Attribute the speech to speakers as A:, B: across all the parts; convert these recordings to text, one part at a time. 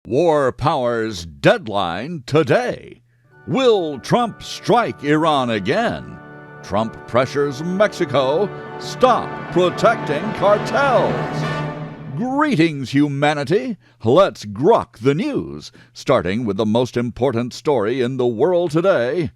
A: War powers deadline today. Will Trump strike Iran again? Trump pressures Mexico stop protecting cartels. Greetings, humanity. Let's grok the news, starting with the most important story in the world today.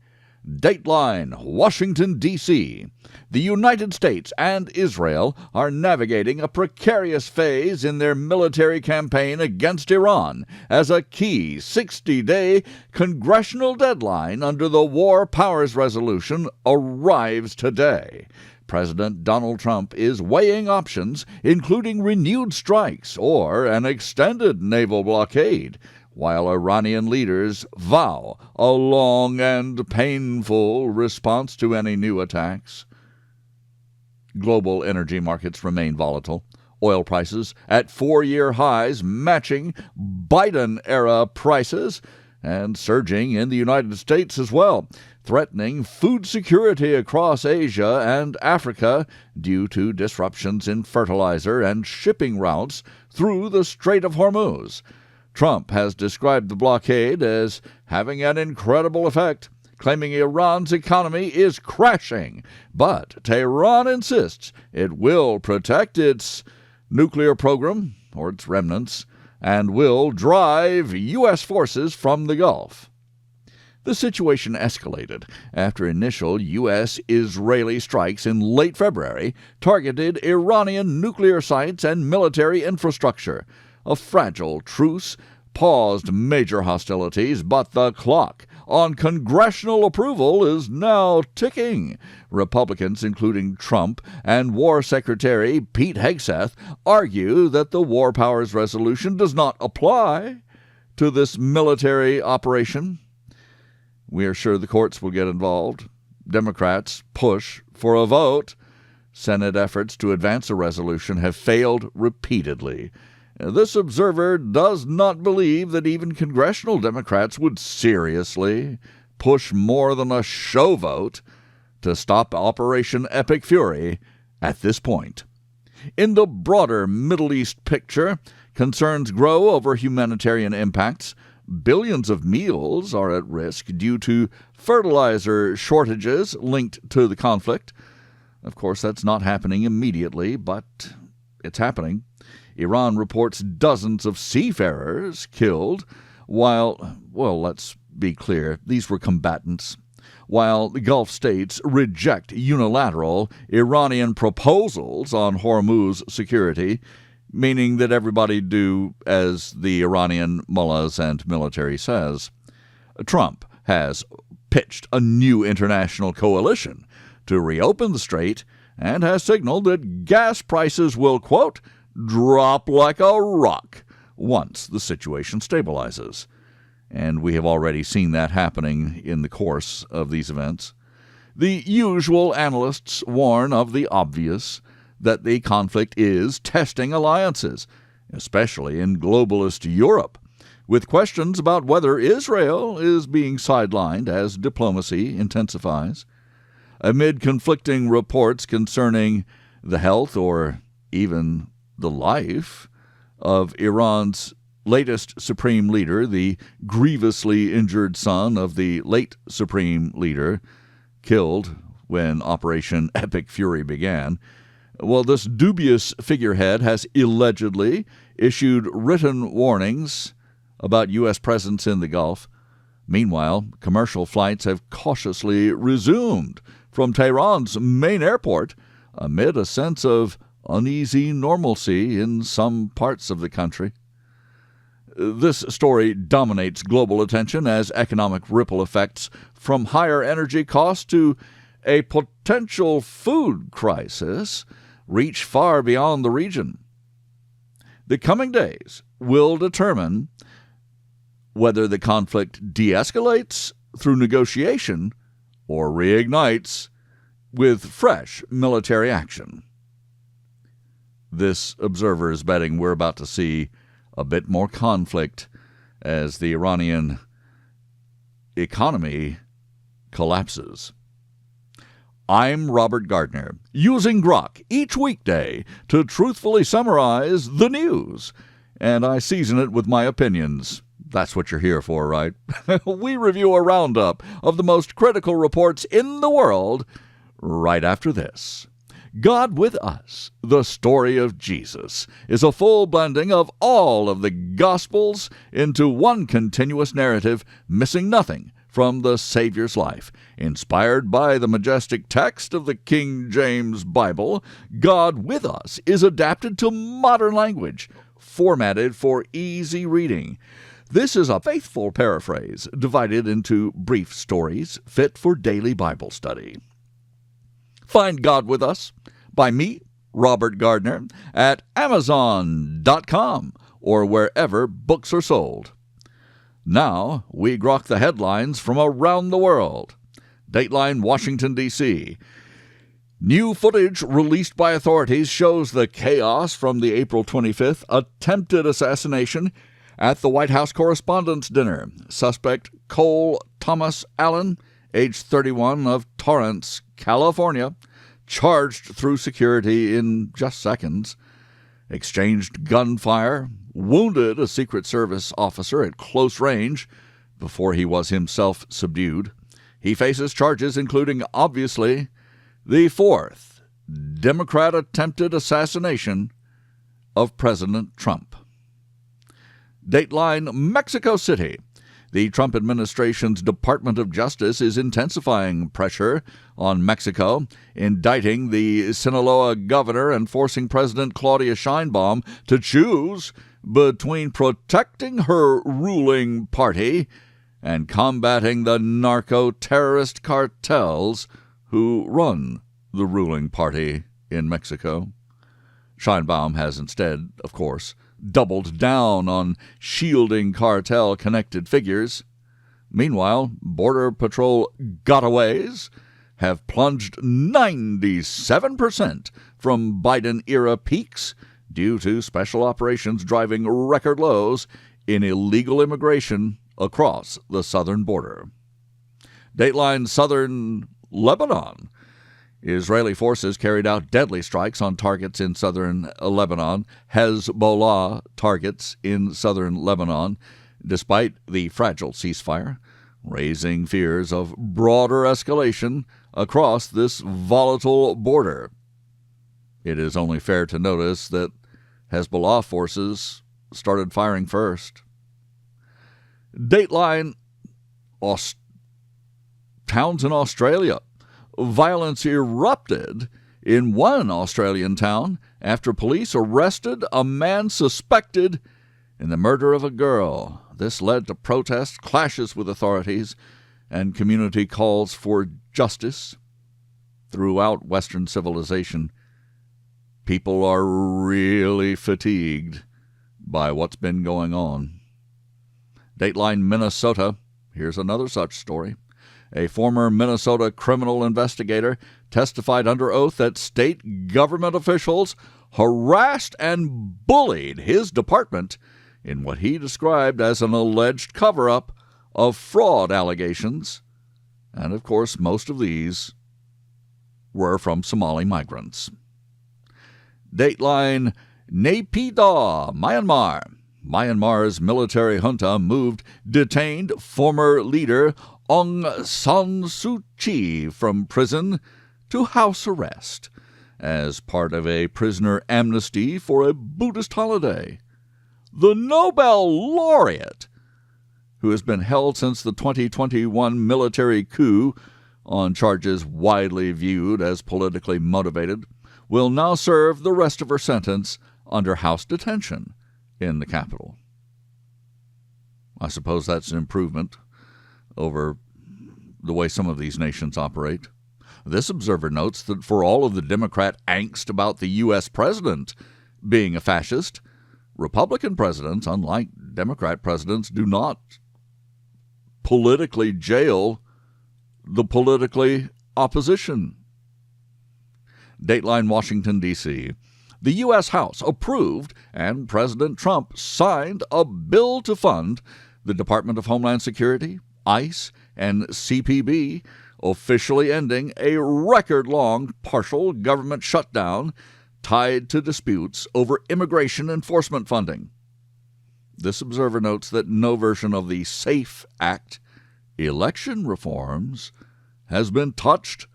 A: Dateline, Washington, D.C. The United States and Israel are navigating a precarious phase in their military campaign against Iran as a key 60-day congressional deadline under the War Powers Resolution arrives today. President Donald Trump is weighing options, including renewed strikes or an extended naval blockade, while Iranian leaders vow a long and painful response to any new attacks. Global energy markets remain volatile. Oil prices at four-year highs, matching Biden-era prices, and surging in the United States as well, threatening food security across Asia and Africa due to disruptions in fertilizer and shipping routes through the Strait of Hormuz. Trump has described the blockade as having an incredible effect, claiming Iran's economy is crashing. But Tehran insists it will protect its nuclear program, or its remnants, and will drive U.S. forces from the Gulf. The situation escalated after initial U.S.-Israeli strikes in late February targeted Iranian nuclear sites and military infrastructure. A fragile truce paused major hostilities, but the clock on congressional approval is now ticking. Republicans, including Trump and War Secretary Pete Hegseth, argue that the War Powers Resolution does not apply to this military operation. We are sure the courts will get involved. Democrats push for a vote. Senate efforts to advance a resolution have failed repeatedly. This observer does not believe that even congressional Democrats would seriously push more than a show vote to stop Operation Epic Fury at this point. In the broader Middle East picture, concerns grow over humanitarian impacts. Billions of meals are at risk due to fertilizer shortages linked to the conflict. Of course, that's not happening immediately, but it's happening. Iran reports dozens of seafarers killed, let's be clear, these were combatants. While the Gulf states reject unilateral Iranian proposals on Hormuz security, meaning that everybody do as the Iranian mullahs and military says. Trump has pitched a new international coalition to reopen the strait and has signaled that gas prices will, quote, drop like a rock once the situation stabilizes. And we have already seen that happening in the course of these events. The usual analysts warn of the obvious, that the conflict is testing alliances, especially in globalist Europe, with questions about whether Israel is being sidelined as diplomacy intensifies. Amid conflicting reports concerning the health or even the life of Iran's latest supreme leader, the grievously injured son of the late supreme leader, killed when Operation Epic Fury began. Well, this dubious figurehead has allegedly issued written warnings about U.S. presence in the Gulf. Meanwhile, commercial flights have cautiously resumed from Tehran's main airport amid a sense of uneasy normalcy in some parts of the country. This story dominates global attention as economic ripple effects from higher energy costs to a potential food crisis reach far beyond the region. The coming days will determine whether the conflict de-escalates through negotiation or reignites with fresh military action. This observer is betting we're about to see a bit more conflict as the Iranian economy collapses. I'm Robert Gardner, using Grok each weekday to truthfully summarize the news and I season it with my opinions. That's what you're here for, right? We review a roundup of the most critical reports in the world right after this. God with Us, the story of Jesus, is a full blending of all of the Gospels into one continuous narrative, missing nothing from the Savior's life. Inspired by the majestic text of the King James Bible, God with Us is adapted to modern language, formatted for easy reading. This is a faithful paraphrase, divided into brief stories fit for daily Bible study. Find God with Us by me, Robert Gardner, at Amazon.com or wherever books are sold. Now, we grok the headlines from around the world. Dateline, Washington, D.C. New footage released by authorities shows the chaos from the April 25th attempted assassination at the White House Correspondents Dinner. Suspect Cole Thomas Allen, age 31, of Torrance, California, charged through security in just seconds, exchanged gunfire, wounded a Secret Service officer at close range before he was himself subdued. He faces charges including, obviously, the fourth Democrat attempted assassination of President Trump. Dateline, Mexico City. The Trump administration's Department of Justice is intensifying pressure on Mexico, indicting the Sinaloa governor and forcing President Claudia Sheinbaum to choose between protecting her ruling party and combating the narco-terrorist cartels who run the ruling party in Mexico. Sheinbaum has instead, of course, doubled down on shielding cartel-connected figures. Meanwhile, Border Patrol gotaways have plunged 97% from Biden-era peaks due to special operations driving record lows in illegal immigration across the southern border. Dateline, Southern Lebanon. Israeli forces carried out deadly strikes on targets in southern Lebanon, Hezbollah targets in southern Lebanon, despite the fragile ceasefire, raising fears of broader escalation across this volatile border. It is only fair to notice that Hezbollah forces started firing first. Dateline, towns in Australia. Violence erupted in one Australian town after police arrested a man suspected in the murder of a girl. This led to protests, clashes with authorities, and community calls for justice. Throughout Western civilization, people are really fatigued by what's been going on. Dateline, Minnesota. Here's another such story. A former Minnesota criminal investigator testified under oath that state government officials harassed and bullied his department in what he described as an alleged cover-up of fraud allegations. And, of course, most of these were from Somali migrants. Dateline, Naypyidaw, Myanmar. Myanmar's military junta detained former leader Aung San Suu Kyi from prison to house arrest as part of a prisoner amnesty for a Buddhist holiday. The Nobel laureate, who has been held since the 2021 military coup on charges widely viewed as politically motivated, will now serve the rest of her sentence under house detention in the capital. I suppose that's an improvement over the way some of these nations operate. This observer notes that for all of the Democrat angst about the U.S. president being a fascist, Republican presidents, unlike Democrat presidents, do not politically jail the politically opposition. Dateline, Washington, D.C. The U.S. House approved and President Trump signed a bill to fund the Department of Homeland Security, ICE, and CPB, officially ending a record-long partial government shutdown tied to disputes over immigration enforcement funding. This observer notes that no version of the SAFE Act, election reforms, has been touched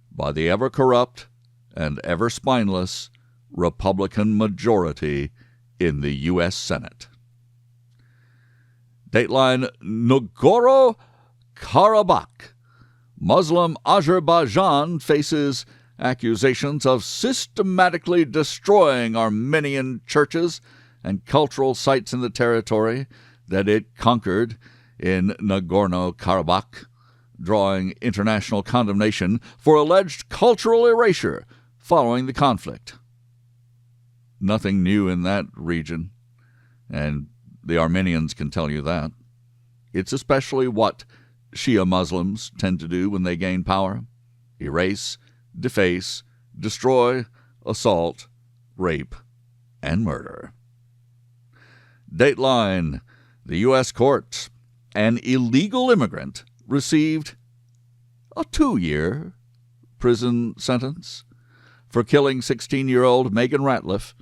A: by the ever-corrupt and ever-spineless Republican majority in the U.S. Senate. Dateline Nagorno-Karabakh. Muslim Azerbaijan faces accusations of systematically destroying Armenian churches and cultural sites in the territory that it conquered in Nagorno-Karabakh, drawing international condemnation for alleged cultural erasure following the conflict. Nothing new in that region, and the Armenians can tell you that. It's especially what Shia Muslims tend to do when they gain power: erase, deface, destroy, assault, rape, and murder. Dateline: the U.S. courts. An illegal immigrant received a 2-year prison sentence for killing 16-year-old Megan Ratliff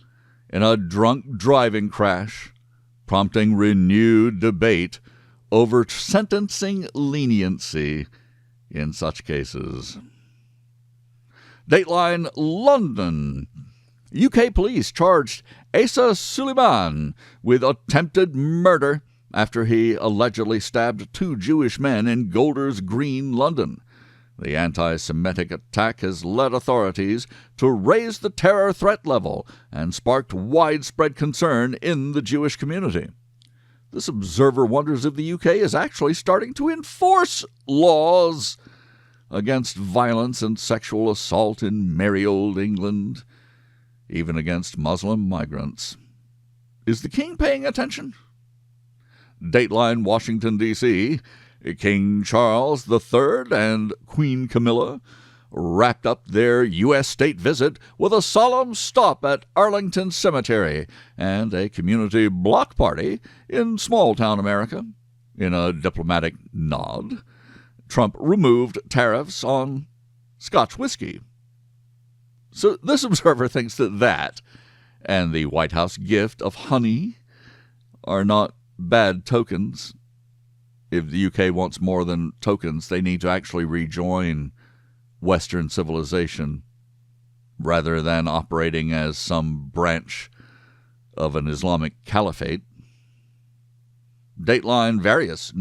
A: in a drunk driving crash, prompting renewed debate over sentencing leniency in such cases. Dateline London. UK police charged Asa Suleiman with attempted murder after he allegedly stabbed 2 Jewish men in Golders Green, London. The anti-Semitic attack has led authorities to raise the terror threat level and sparked widespread concern in the Jewish community. This observer wonders if the UK is actually starting to enforce laws against violence and sexual assault in merry old England, even against Muslim migrants. Is the king paying attention? Dateline Washington, D.C. King Charles III and Queen Camilla wrapped up their U.S. state visit with a solemn stop at Arlington Cemetery and a community block party in small-town America. In a diplomatic nod, Trump removed tariffs on Scotch whiskey. So this observer thinks that and the White House gift of honey are not bad tokens. If the UK wants more than tokens, they need to actually rejoin Western civilization rather than operating as some branch of an Islamic caliphate. Dateline various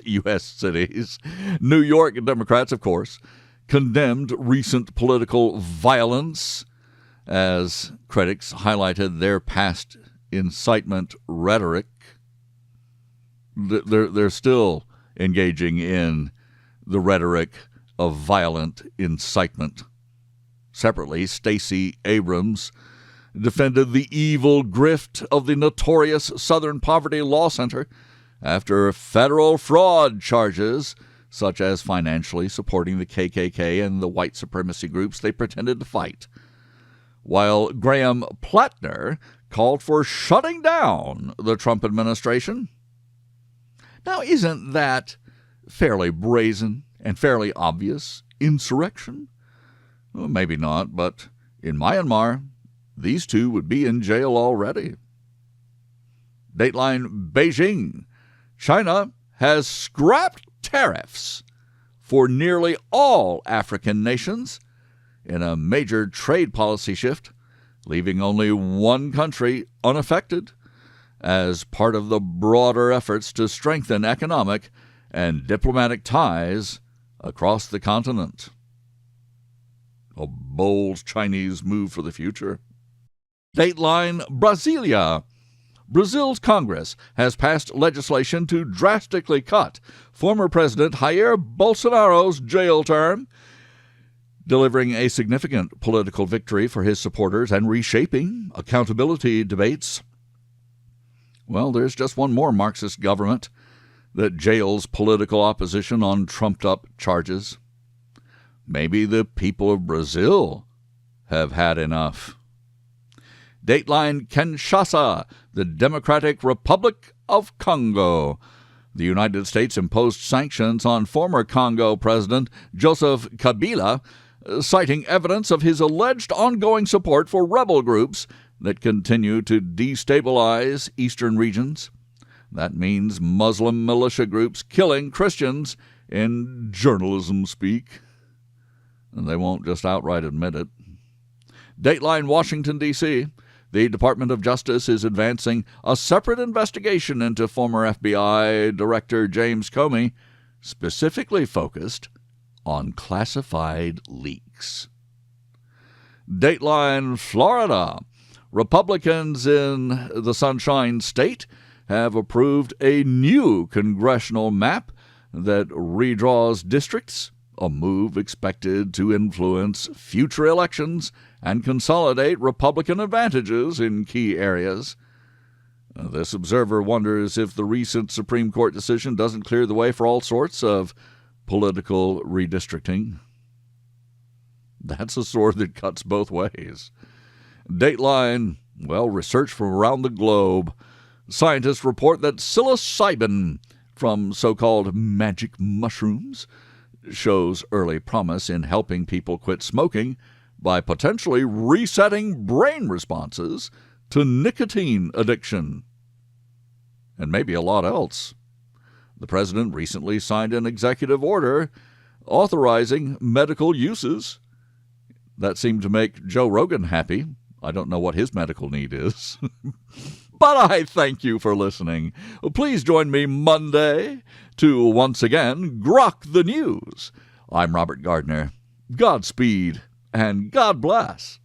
A: U.S. cities. New York Democrats, of course, condemned recent political violence as critics highlighted their past incitement rhetoric. They're still engaging in the rhetoric of violent incitement. Separately, Stacey Abrams defended the evil grift of the notorious Southern Poverty Law Center after federal fraud charges, such as financially supporting the KKK and the white supremacy groups they pretended to fight, while Graham Plattner called for shutting down the Trump administration. Now, isn't that fairly brazen and fairly obvious insurrection? Well, maybe not, but in Myanmar, these two would be in jail already. Dateline Beijing. China has scrapped tariffs for nearly all African nations in a major trade policy shift, leaving only one country unaffected as part of the broader efforts to strengthen economic and diplomatic ties across the continent. A bold Chinese move for the future. Dateline Brasilia. Brazil's Congress has passed legislation to drastically cut former President Jair Bolsonaro's jail term, delivering a significant political victory for his supporters and reshaping accountability debates. Well, there's just one more Marxist government that jails political opposition on trumped-up charges. Maybe the people of Brazil have had enough. Dateline Kinshasa, the Democratic Republic of Congo. The United States imposed sanctions on former Congo President Joseph Kabila, citing evidence of his alleged ongoing support for rebel groups that continue to destabilize eastern regions. That means Muslim militia groups killing Christians in journalism speak. And they won't just outright admit it. Dateline, Washington, D.C. The Department of Justice is advancing a separate investigation into former FBI Director James Comey, specifically focused on classified leaks. Dateline, Florida. Republicans in the Sunshine State have approved a new congressional map that redraws districts, a move expected to influence future elections and consolidate Republican advantages in key areas. This observer wonders if the recent Supreme Court decision doesn't clear the way for all sorts of political redistricting. That's a sword that cuts both ways. Dateline, research from around the globe. Scientists report that psilocybin from so-called magic mushrooms shows early promise in helping people quit smoking by potentially resetting brain responses to nicotine addiction. And maybe a lot else. The president recently signed an executive order authorizing medical uses. That seemed to make Joe Rogan happy. I don't know what his medical need is. But I thank you for listening. Please join me Monday to once again grok the news. I'm Robert Gardner. Godspeed and God bless.